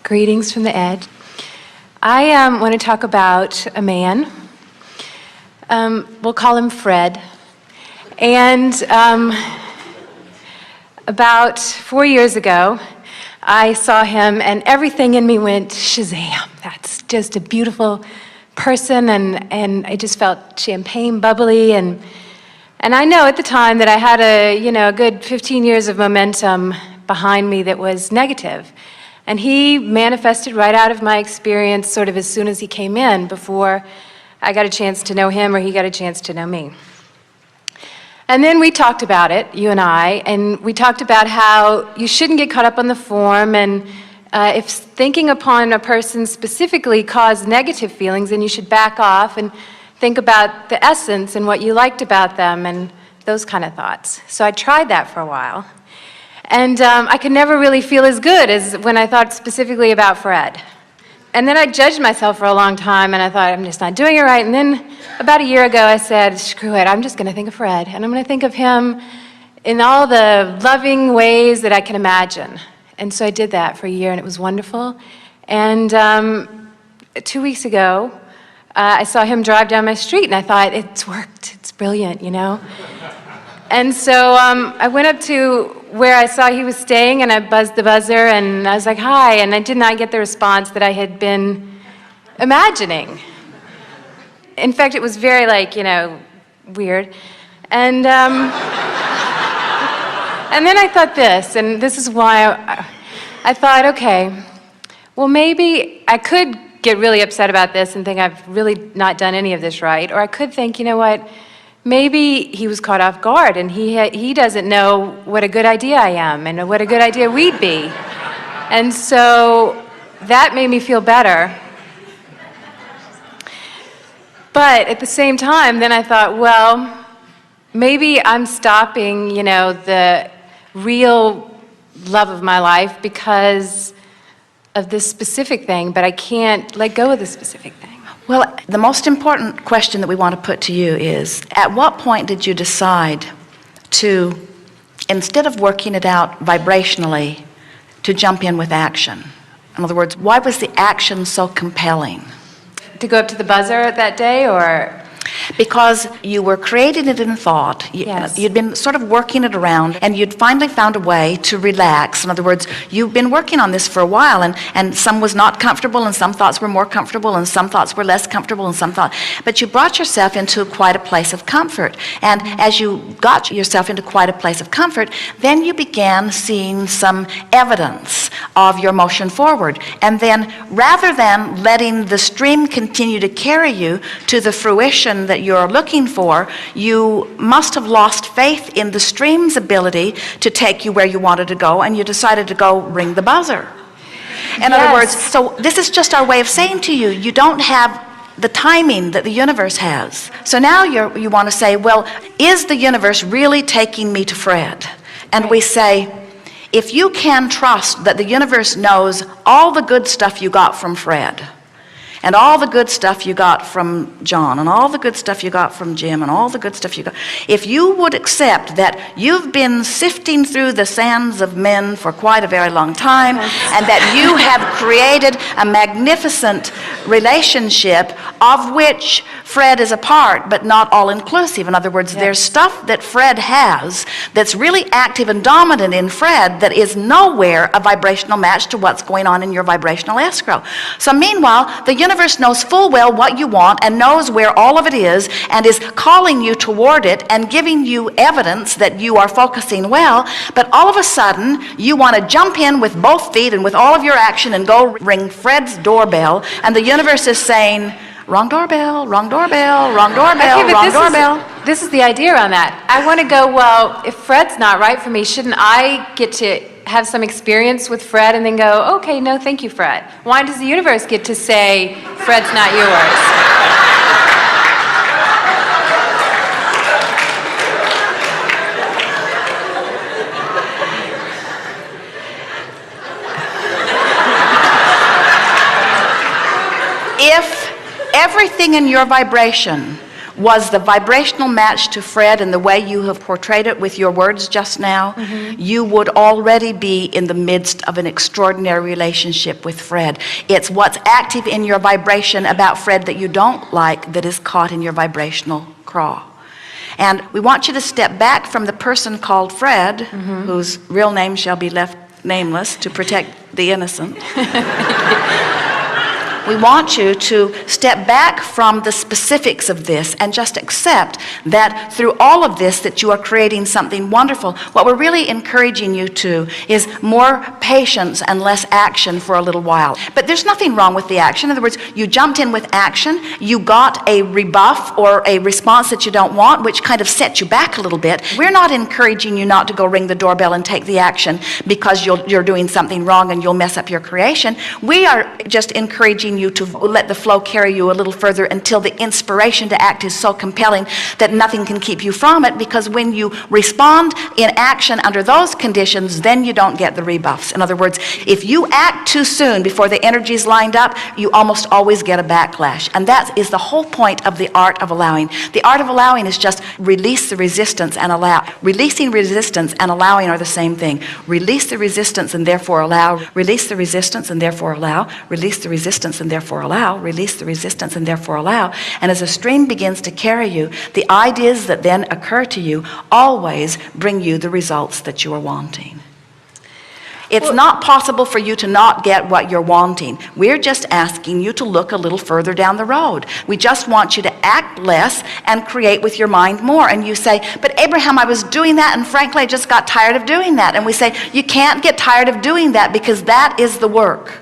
Greetings from the Edge. I want to talk about a man. We'll call him Fred. And about 4 years ago, I saw him and everything in me went, Shazam, that's just a beautiful person, and I just felt champagne bubbly, and I know at the time that I had a good 15 years of momentum behind me that was negative. And he manifested right out of my experience sort of as soon as he came in, before I got a chance to know him or he got a chance to know me. And then we talked about it, you and I, and we talked about how you shouldn't get caught up on the form, and if thinking upon a person specifically caused negative feelings, then you should back off and think about the essence and what you liked about them and those kind of thoughts. So I tried that for a while. And I could never really feel as good as when I thought specifically about Fred. And then I judged myself for a long time, and I thought, I'm just not doing it right. And then about a year ago, I said, screw it, I'm just going to think of Fred. And I'm going to think of him in all the loving ways that I can imagine. And so I did that for a year, and it was wonderful. And 2 weeks ago, I saw him drive down my street, and I thought, it's worked, it's brilliant, you know? And so I went up to where I saw he was staying, and I buzzed the buzzer, and I was like, hi, and I did not get the response that I had been imagining. In fact, it was very, weird. And then I thought this, and this is why I thought, okay, well, maybe I could get really upset about this and think I've really not done any of this right, or I could think, you know what, maybe he was caught off guard and he doesn't know what a good idea I am and what a good idea we'd be. And so that made me feel better. But at the same time, then I thought, well, maybe I'm stopping, the real love of my life because of this specific thing, but I can't let go of the specific thing. Well, the most important question that we want to put to you is, at what point did you decide to, instead of working it out vibrationally, to jump in with action? In other words, why was the action so compelling? To go up to the buzzer that day, or? Because you were creating it in thought. Yes. You'd been sort of working it around, and you'd finally found a way to relax. In other words, you've been working on this for a while, and some was not comfortable, and some thoughts were more comfortable, and some thoughts were less comfortable, and some thoughts. But you brought yourself into quite a place of comfort. And as you got yourself into quite a place of comfort, then you began seeing some evidence of your motion forward. And then, rather than letting the stream continue to carry you to the fruition that you're looking for, you must have lost faith in the stream's ability to take you where you wanted to go, and you decided to go ring the buzzer. In other words, so this is just our way of saying to you, you don't have the timing that the universe has. So now you want to say, well, is the universe really taking me to Fred? And we say, if you can trust that the universe knows all the good stuff you got from Fred, and all the good stuff you got from John, and all the good stuff you got from Jim, and all the good stuff you got, if you would accept that you've been sifting through the sands of men for quite a very long time, and that you have created a magnificent relationship of which Fred is a part, but not all-inclusive. In other words, there's stuff that Fred has that's really active and dominant in Fred that is nowhere a vibrational match to what's going on in your vibrational escrow. So meanwhile, the universe knows full well what you want and knows where all of it is, and is calling you toward it and giving you evidence that you are focusing well. But all of a sudden, you want to jump in with both feet and with all of your action and go ring Fred's doorbell, and the universe is saying, wrong doorbell, wrong doorbell, wrong doorbell, Okay, wrong doorbell. This is the idea on that. I want to go, well, if Fred's not right for me, shouldn't I get to have some experience with Fred and then go, okay, no, thank you, Fred? Why does the universe get to say, Fred's not yours? If everything in your vibration was the vibrational match to Fred and the way you have portrayed it with your words just now, you would already be in the midst of an extraordinary relationship with Fred. It's what's active in your vibration about Fred that you don't like that is caught in your vibrational craw. And we want you to step back from the person called Fred, whose real name shall be left nameless to protect the innocent. We want you to step back from the specifics of this and just accept that through all of this that you are creating something wonderful. What we're really encouraging you to is more patience and less action for a little while. But there's nothing wrong with the action. In other words, you jumped in with action, you got a rebuff or a response that you don't want, which kind of set you back a little bit. We're not encouraging you not to go ring the doorbell and take the action because you're doing something wrong and you'll mess up your creation. We are just encouraging you to let the flow carry you a little further until the inspiration to act is so compelling that nothing can keep you from it, because when you respond in action under those conditions, then you don't get the rebuffs. In other words, if you act too soon before the energy's lined up, you almost always get a backlash. And that is the whole point of the art of allowing. The art of allowing is just release the resistance and allow. Releasing resistance and allowing are the same thing. Release the resistance and therefore allow. Release the resistance and therefore allow. Release the resistance and therefore allow. Release the resistance and therefore allow. And as a stream begins to carry you, the ideas that then occur to you always bring you the results that you are wanting. It's not possible for you to not get what you're wanting. We're just asking you to look a little further down the road. We just want you to act less and create with your mind more. And you say, but Abraham, I was doing that, and frankly, I just got tired of doing that. And we say, you can't get tired of doing that, because that is the work.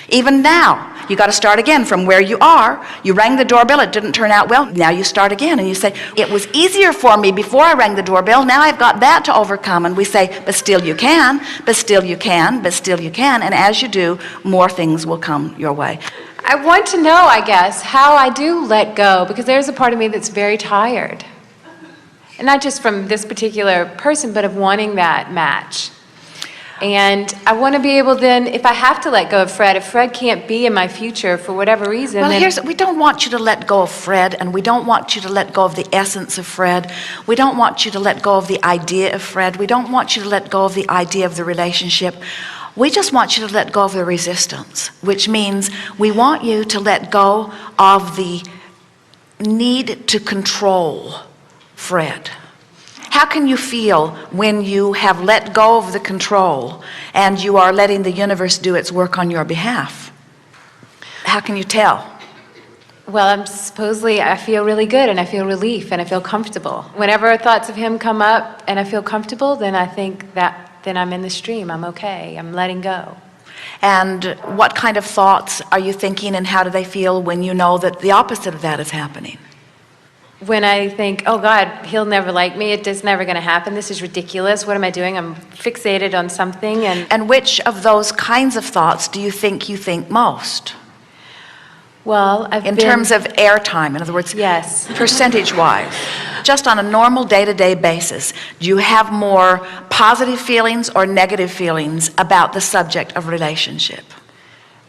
Even now, you got to start again from where you are. You rang the doorbell, it didn't turn out well. Now you start again and you say, it was easier for me before I rang the doorbell. Now I've got that to overcome. And we say, but still you can, but still you can, but still you can. And as you do, more things will come your way. I want to know, I guess, how I do let go, because there's a part of me that's very tired. And not just from this particular person, but of wanting that match. And I want to be able then, if I have to let go of Fred, if Fred can't be in my future for whatever reason. Well, we don't want you to let go of Fred, and we don't want you to let go of the essence of Fred. We don't want you to let go of the idea of Fred. We don't want you to let go of the idea of the relationship. We just want you to let go of the resistance, which means we want you to let go of the need to control Fred. How can you feel when you have let go of the control and you are letting the universe do its work on your behalf? How can you tell? Well, I feel really good, and I feel relief, and I feel comfortable. Whenever thoughts of him come up and I feel comfortable, then I think that then I'm in the stream. I'm okay. I'm letting go. And what kind of thoughts are you thinking, and how do they feel when you know that the opposite of that is happening? When I think, oh God, he'll never like me, it's just never going to happen, this is ridiculous, what am I doing? I'm fixated on something. And which of those kinds of thoughts do you think most? Well, in terms of airtime, in other words, yes, percentage-wise, just on a normal day-to-day basis, do you have more positive feelings or negative feelings about the subject of relationship?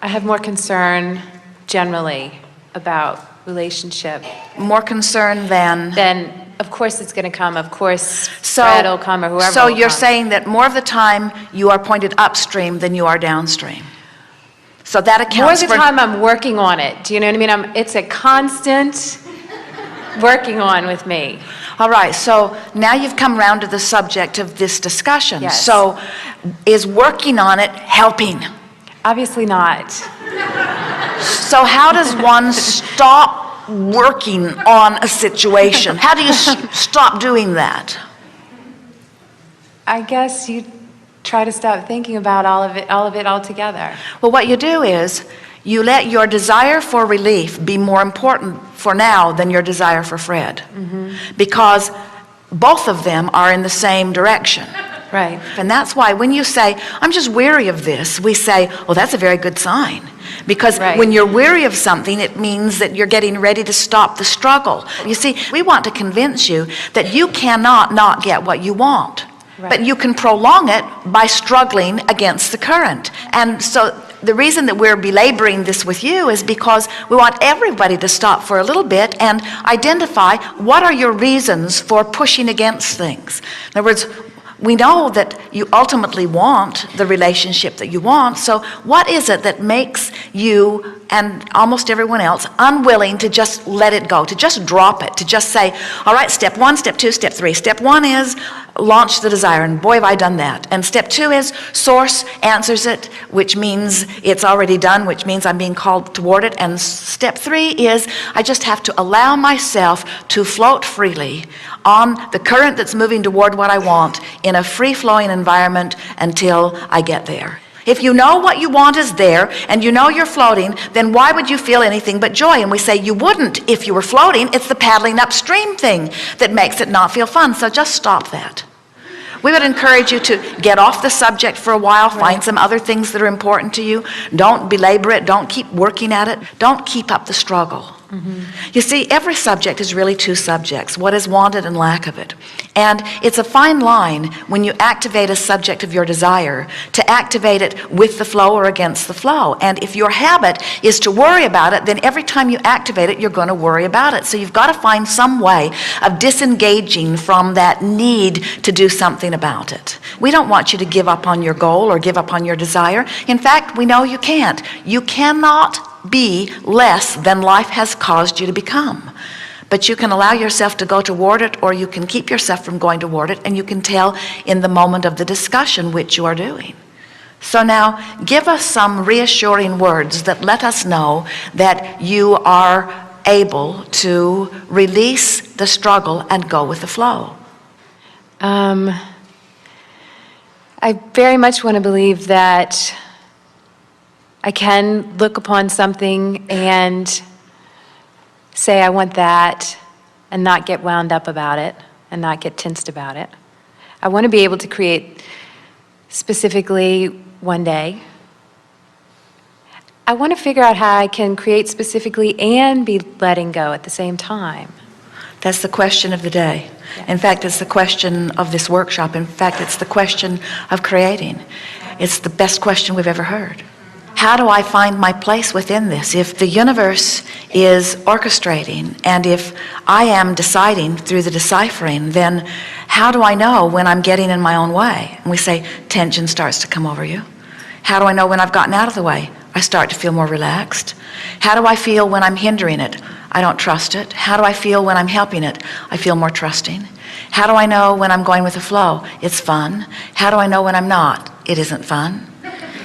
I have more concern generally about relationship. More concern than? Then, of course it's going to come. Of course Fred will come, or whoever So will you're come. saying that more of the time you are pointed upstream than you are downstream. So that accounts for... More of the time I'm working on it. Do you know what I mean? It's a constant working on with me. All right, so now you've come around to the subject of this discussion. Yes. So is working on it helping? Obviously not. So how does one stop working on a situation? How do you stop doing that? I guess you try to stop thinking about all of it altogether. Well, what you do is you let your desire for relief be more important for now than your desire for Fred. Because both of them are in the same direction. Right. And that's why when you say, I'm just weary of this, we say, well, that's a very good sign. Because when you're weary of something, it means that you're getting ready to stop the struggle. You see, we want to convince you that you cannot not get what you want. Right. But you can prolong it by struggling against the current. And so the reason that we're belaboring this with you is because we want everybody to stop for a little bit and identify what are your reasons for pushing against things. In other words, we know that you ultimately want the relationship that you want, so what is it that makes you and almost everyone else unwilling to just let it go, to just drop it, to just say, all right, step 1, step 2, step 3. Step 1 is launch the desire, and boy, have I done that. And step 2 is source answers it, which means it's already done, which means I'm being called toward it. And step 3 is I just have to allow myself to float freely on the current that's moving toward what I want in a free-flowing environment until I get there. If you know what you want is there and you know you're floating, then why would you feel anything but joy? And we say you wouldn't if you were floating. It's the paddling upstream thing that makes it not feel fun. So just stop that. We would encourage you to get off the subject for a while, find some other things that are important to you. Don't belabor it. Don't keep working at it. Don't keep up the struggle. You see, every subject is really two subjects, what is wanted and lack of it. And it's a fine line when you activate a subject of your desire to activate it with the flow or against the flow. And if your habit is to worry about it, then every time you activate it, you're going to worry about it. So you've got to find some way of disengaging from that need to do something about it. We don't want you to give up on your goal or give up on your desire. In fact, we know you can't. You cannot be less than life has caused you to become. But you can allow yourself to go toward it, or you can keep yourself from going toward it, and you can tell in the moment of the discussion which you are doing. So now, give us some reassuring words that let us know that you are able to release the struggle and go with the flow. I very much want to believe that I can look upon something and say I want that and not get wound up about it and not get tensed about it. I want to be able to create specifically one day. I want to figure out how I can create specifically and be letting go at the same time. That's the question of the day. In fact, it's the question of this workshop. In fact, it's the question of creating. It's the best question we've ever heard. How do I find my place within this? If the universe is orchestrating and if I am deciding through the deciphering, then how do I know when I'm getting in my own way? And we say tension starts to come over you. How do I know when I've gotten out of the way? I start to feel more relaxed. How do I feel when I'm hindering it? I don't trust it. How do I feel when I'm helping it? I feel more trusting. How do I know when I'm going with the flow? It's fun. How do I know when I'm not? It isn't fun.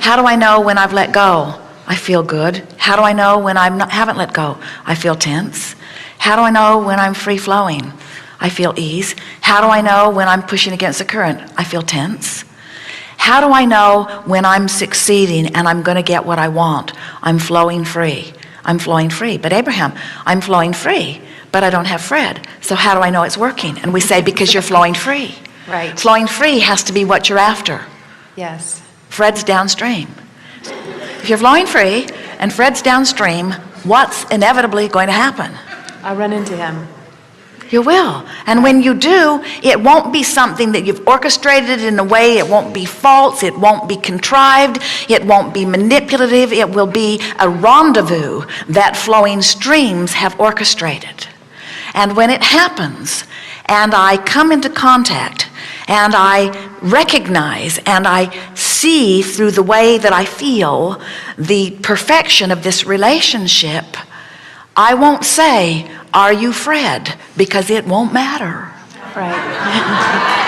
How do I know when I've let go? I feel good. How do I know when I haven't let go? I feel tense. How do I know when I'm free-flowing? I feel ease. How do I know when I'm pushing against the current? I feel tense. How do I know when I'm succeeding and I'm going to get what I want? I'm flowing free. I'm flowing free. But Abraham, I'm flowing free, but I don't have Fred. So how do I know it's working? And we say, because you're flowing free. Right. Flowing free has to be what you're after. Yes. Fred's downstream. If you're flowing free and Fred's downstream, what's inevitably going to happen? I'll run into him. You will. And when you do, it won't be something that you've orchestrated in a way, it won't be false, it won't be contrived, it won't be manipulative, it will be a rendezvous that flowing streams have orchestrated. And when it happens, and I come into contact, and I recognize and I see through the way that I feel the perfection of this relationship, I won't say, are you Fred? Because it won't matter. Right.